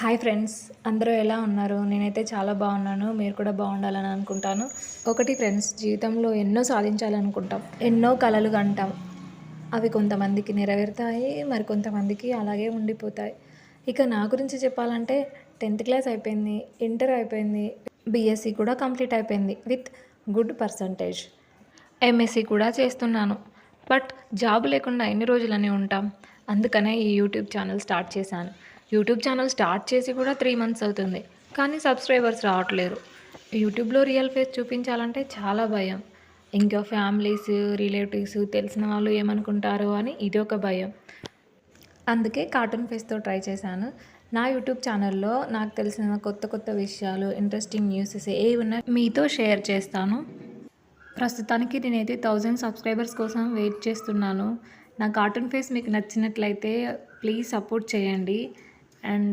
Hi friends, అందరూ ఎలా ఉన్నారు? నేనైతే చాలా బాగున్నాను. మీరు కూడా బాగుండాలని అనుకుంటాను. ఒకటి ఫ్రెండ్స్, జీవితంలో ఎన్నో సాధించాలనుకుంటాం, ఎన్నో కలలు కంటాం. అవి కొంతమందికి నెరవేరుతాయి, మరి కొంతమందికి అలాగే ఉండిపోతాయి. ఇక నా గురించి చెప్పాలంటే 10th క్లాస్ అయిపోయింది, ఇంటర్ అయిపోయింది, బీఎస్సీ కూడా కంప్లీట్ అయిపోయింది విత్ గుడ్ పర్సంటేజ్. ఎంఎస్సీ కూడా చేస్తున్నాను. బట్ జాబ్ లేకుండా ఎన్ని రోజులని ఉంటాం? అందుకనే ఈ యూట్యూబ్ ఛానల్ స్టార్ట్ చేశాను. యూట్యూబ్ ఛానల్ స్టార్ట్ చేసి కూడా 3 మంత్స్ అవుతుంది, కానీ సబ్స్క్రైబర్స్ రావట్లేరు. యూట్యూబ్లో రియల్ ఫేస్ చూపించాలంటే చాలా భయం. ఇంకా ఫ్యామిలీస్, రిలేటివ్స్, తెలిసిన వాళ్ళు ఏమనుకుంటారో అని ఇది ఒక భయం. అందుకే కార్టూన్ ఫేస్తో ట్రై చేశాను. నా యూట్యూబ్ ఛానల్లో నాకు తెలిసిన కొత్త కొత్త విషయాలు, ఇంట్రెస్టింగ్ న్యూసెస్ ఏవి ఉన్నాయి మీతో షేర్ చేస్తాను. ప్రస్తుతానికి నేనైతే 1000 సబ్స్క్రైబర్స్ కోసం వెయిట్ చేస్తున్నాను. నా కార్టూన్ ఫేస్ మీకు నచ్చినట్లయితే ప్లీజ్ సపోర్ట్ చేయండి. అండ్